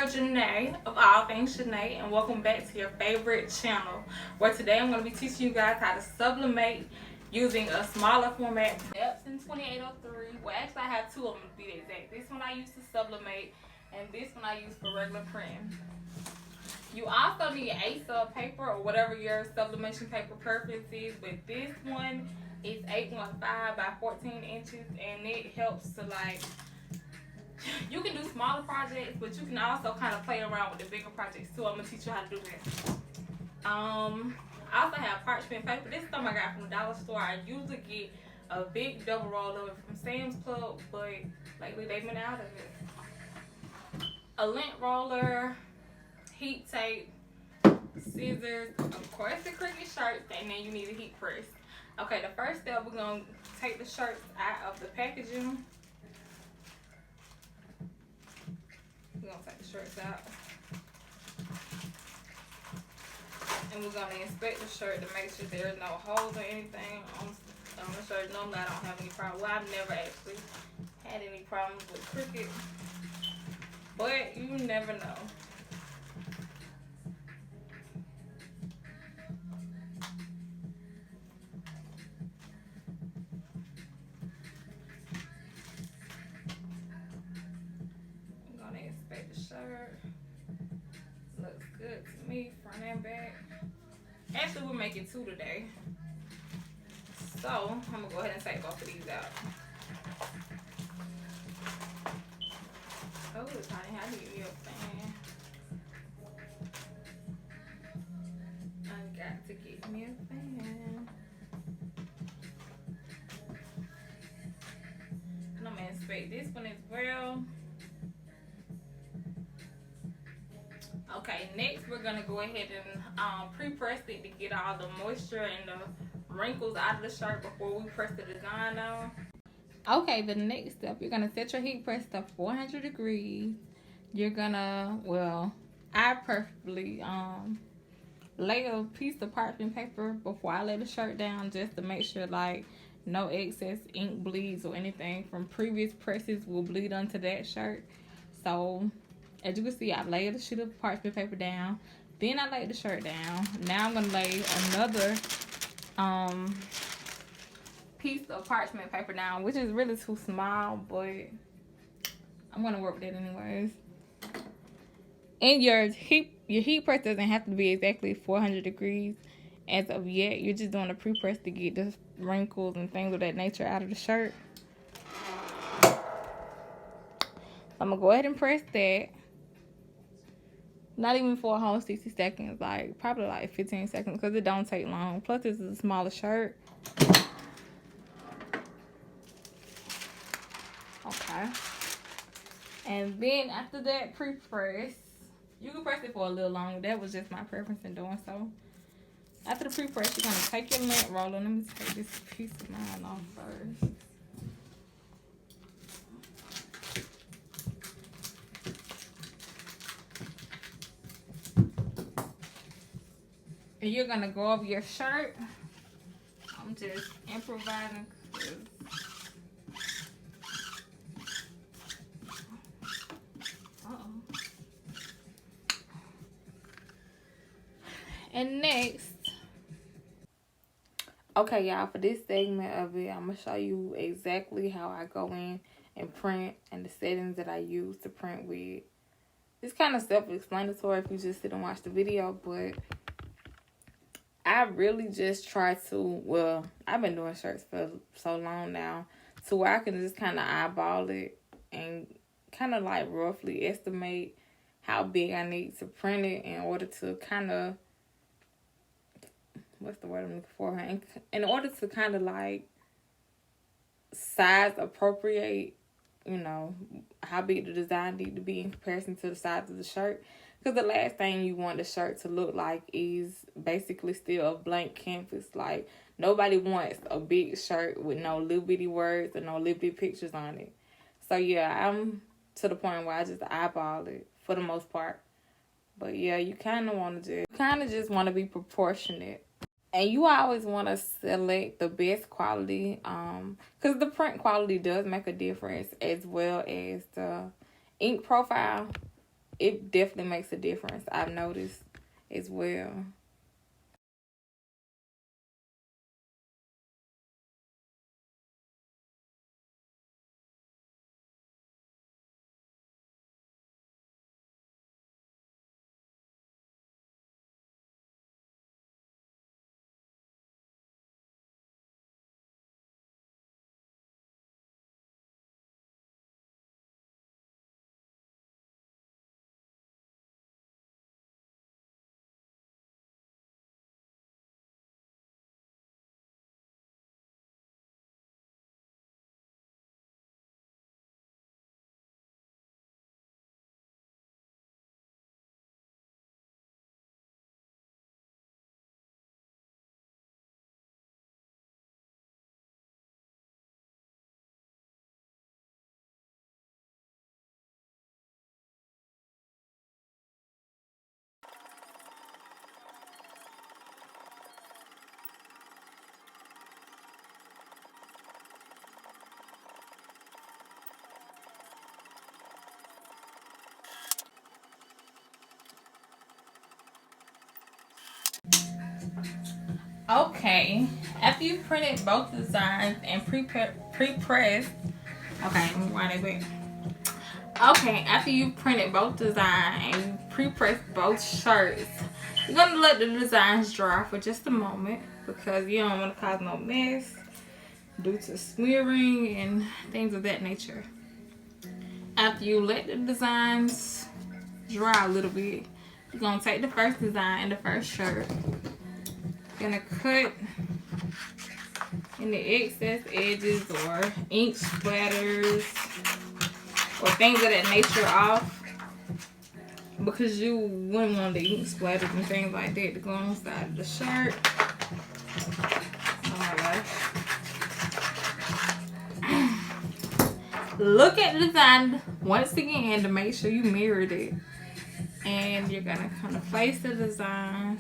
girl Janae of All Things Janae, and welcome back to your favorite channel, where today I'm going to be teaching you guys how to sublimate using a smaller format. Epson 2803. Well, actually I have two of them to be exact. This one I use to sublimate, and this one I use for regular printing. You also need a sub paper or whatever your sublimation paper preference is, but this one is 815 by 14 inches, and it helps to you can do smaller projects, but you can also kind of play around with the bigger projects too. I'm gonna teach you how to do that. I also have parchment paper. This is something I got from the dollar store. I usually get a big double roll of it from Sam's Club, but lately they've been out of it. A lint roller, heat tape, scissors, of course the Cricut shirts, and then you need a heat press. Okay, the first step, we're gonna take the shirts out of the packaging. We're gonna take the shirts out, and we're gonna inspect the shirt to make sure there's no holes or anything on the shirt. Normally I don't have any problem. Well, I've never actually had any problems with Cricut, but you never know. Inspect the shirt. Looks good to me, front and back. Actually, we're making two today, so I'm gonna go ahead and take both of these out. Oh, honey, I need me a fan. I got to get me a fan. And I'm gonna inspect this one as well. Okay, next we're gonna go ahead and pre-press it to get all the moisture and the wrinkles out of the shirt before we press the design on. Okay, the next step, you're gonna set your heat press to 400 degrees. You're gonna, well, I preferably lay a piece of parchment paper before I lay the shirt down, just to make sure like no excess ink bleeds or anything from previous presses will bleed onto that shirt. So as you can see, I laid a sheet of parchment paper down. Then I laid the shirt down. Now I'm gonna lay another piece of parchment paper down, which is really too small, but I'm gonna work with it anyways. And your heat press doesn't have to be exactly 400 degrees as of yet. You're just doing a pre-press to get the wrinkles and things of that nature out of the shirt. So I'm gonna go ahead and press that. Not even for a whole 60 seconds, like probably like 15 seconds, because it don't take long. Plus this is a smaller shirt. Okay. And then after that pre-press, you can press it for a little longer. That was just my preference in doing so. After the pre-press, you're gonna take your lint roller. Let me take this piece of mine off first. And you're gonna go over your shirt. I'm just improvising. And next, okay, y'all, for this segment of it, I'm gonna show you exactly how I go in and print and the settings that I use to print with. It's kind of self-explanatory if you just sit and watch the video, but I really just try to, well, I've been doing shirts for so long now, to where I can just kind of eyeball it and kind of like roughly estimate how big I need to print it in order to kind of, what's the word I'm looking for? In order to kind of like size appropriate, you know, how big the design need to be in comparison to the size of the shirt. Because the last thing you want the shirt to look like is basically still a blank canvas. Like, nobody wants a big shirt with no little bitty words and no little bitty pictures on it. So, yeah, I'm to the point where I just eyeball it for the most part. But, yeah, you kind of just want to be proportionate. And you always want to select the best quality, because the print quality does make a difference, as well as the ink profile. it definitely makes a difference. I've noticed as well. Okay, after you printed both designs and pre-pressed, okay, let me wind it back. Okay, after you printed both designs and you pre-pressed both shirts, you're gonna let the designs dry for just a moment because you don't want to cause no mess due to smearing and things of that nature. After you let the designs dry a little bit, you're gonna take the first design and the first shirt. You're gonna cut any excess edges or ink splatters or things of that nature off, because you wouldn't want the ink splatters and things like that to go on the side of the shirt. Oh my gosh. Look at the design once again to make sure you mirrored it. And you're gonna kind of place the design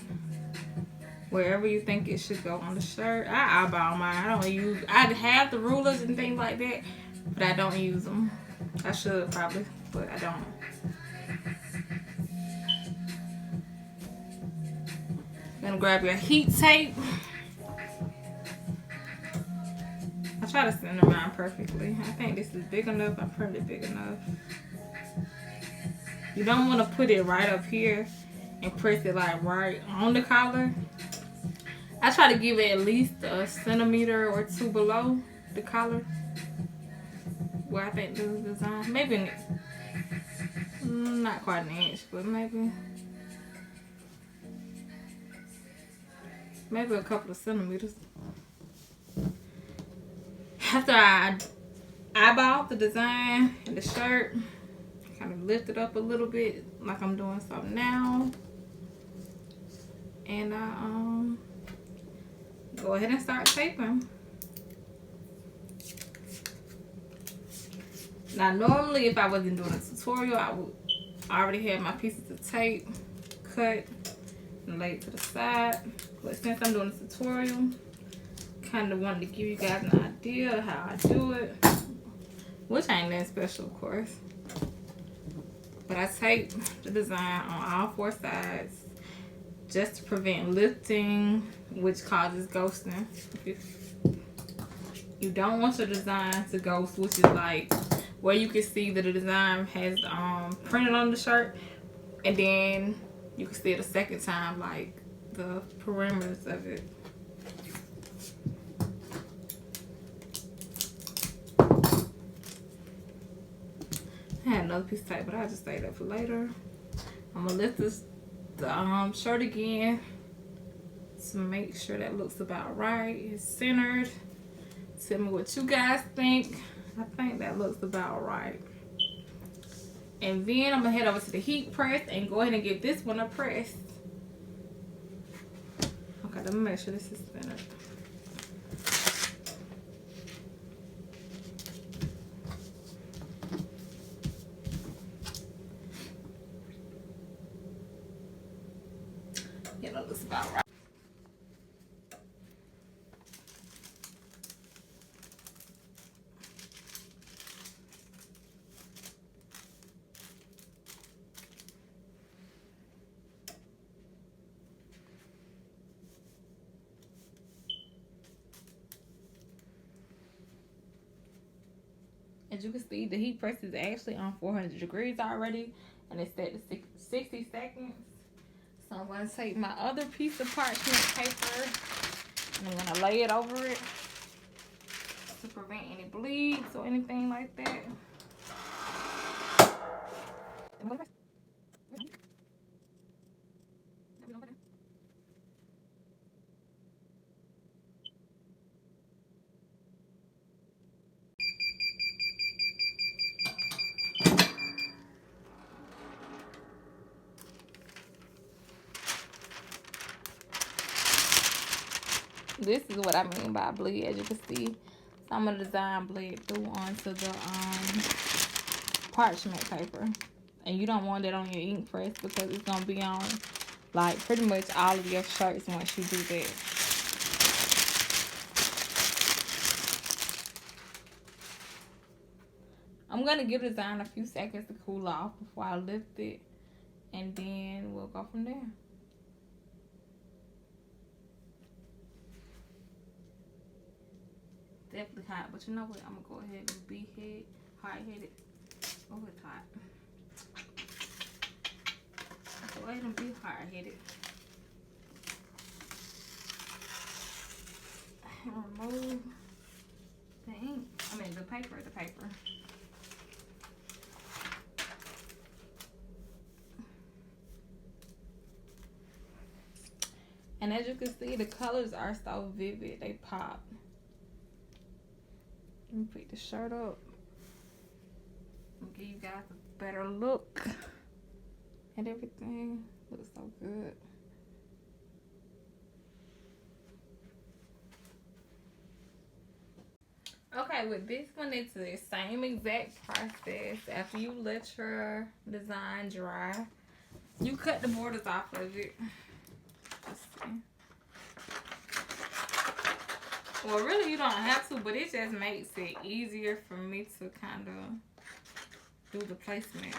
wherever you think it should go on the shirt. I eyeball mine. I have the rulers and things like that, but I don't use them. I should probably, but I don't. You're gonna grab your heat tape. I try to center mine perfectly. I think this is big enough. I printed big enough. You don't want to put it right up here and press it like right on the collar. I try to give it at least a centimeter or two below the collar where I think this design. Maybe not quite an inch, but maybe a couple of centimeters. After I eyeball the design and the shirt, kind of lift it up a little bit like I'm doing so now, and I go ahead and start taping. Now normally if I wasn't doing a tutorial, I would already have my pieces of tape cut and laid to the side, but since I'm doing a tutorial, kind of wanted to give you guys an idea of how I do it, which ain't that special of course. But I tape the design on all four sides just to prevent lifting, which causes ghosting. You don't want your design to ghost, which is like where you can see that the design has printed on the shirt, and then you can see it a second time, like the perimeters of it. I had another piece of tape, but I'll just save that for later. I'm gonna lift the shirt again to make sure that looks about right. It's centered. Tell me what you guys think. I think that looks about right. And then I'm gonna head over to the heat press and go ahead and give this one a press. Okay, let me make sure this is centered. Yeah, that looks about right. As you can see, the heat press is actually on 400 degrees already, and it's set to 60 seconds. So I'm going to take my other piece of parchment paper and I'm going to lay it over it to prevent any bleeds or anything like that. This is what I mean by bleed. As you can see, some of the design bled through onto the parchment paper. And you don't want that on your ink press because it's going to be on like pretty much all of your shirts once you do that. I'm going to give the design a few seconds to cool off before I lift it. And then we'll go from there. Definitely hot, but you know what? I'm gonna go ahead and be hard-headed. Oh, it's hot. Go ahead and be hard-headed. Remove the ink. I mean the paper. And as you can see, the colors are so vivid, they pop. Let me pick the shirt up and give you guys a better look at everything. Looks so good. Okay, with this one, it's the same exact process. After you let your design dry, you cut the borders off of it. Let's see. Well, really, you don't have to, but it just makes it easier for me to kind of do the placement.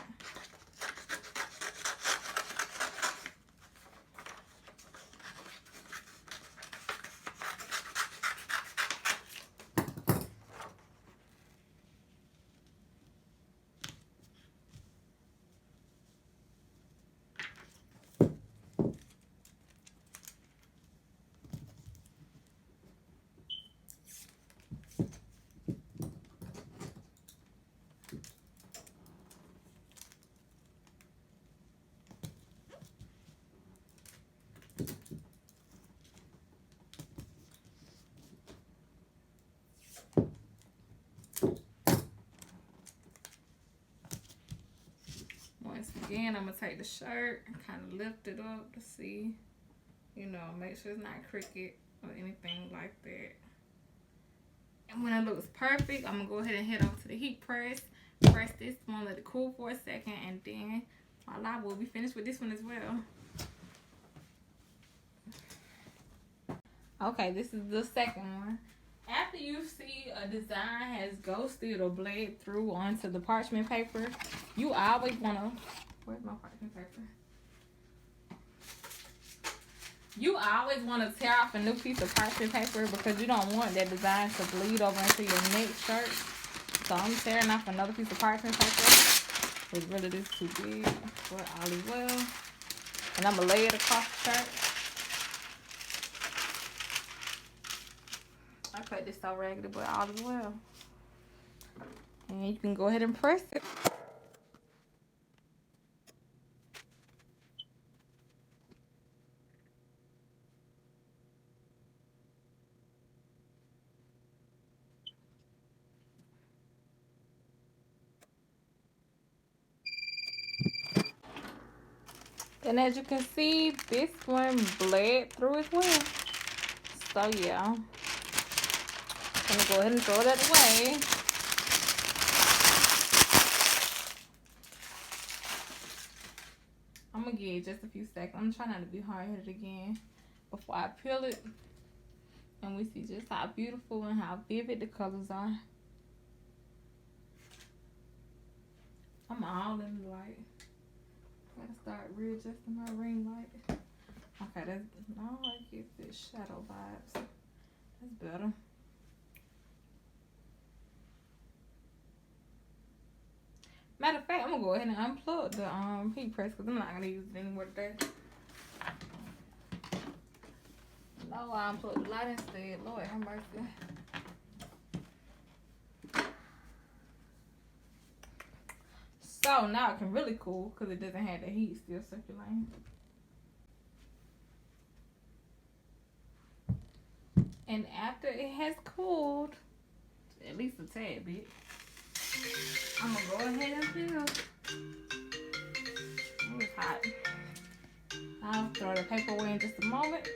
Once again, I'm going to take the shirt and kind of lift it up to see, you know, make sure it's not crooked or anything like that. And when it looks perfect, I'm going to go ahead and head over to the heat press. Press this one, let it cool for a second, and then voila, we'll be finished with this one as well. Okay, this is the second one. After you see a design has ghosted or bled through onto the parchment paper, you always want to... Where's my parchment paper? You always want to tear off a new piece of parchment paper because you don't want that design to bleed over into your next shirt. So I'm tearing off another piece of parchment paper. It's really this too big, but all is well. And I'm going to lay it across the shirt. I cut this so raggedy, but all is well. And you can go ahead and press it. And as you can see, this one bled through as well. So yeah, I'm gonna go ahead and throw that away. I'm gonna give it just a few seconds. I'm trying not to be hard-headed again before I peel it. And we see just how beautiful and how vivid the colors are. I'm all in the light. Gotta start readjusting my ring light. Okay, that's now I get this shadow vibes. That's better. Matter of fact, I'm gonna go ahead and unplug the heat press because I'm not gonna use it anymore today. No, I unplugged the light instead. Lord have mercy. So now it can really cool because it doesn't have the heat still circulating. And after it has cooled, at least a tad bit, I'm gonna go ahead and fill. Oh, it's hot. I'll throw the paper away in just a moment.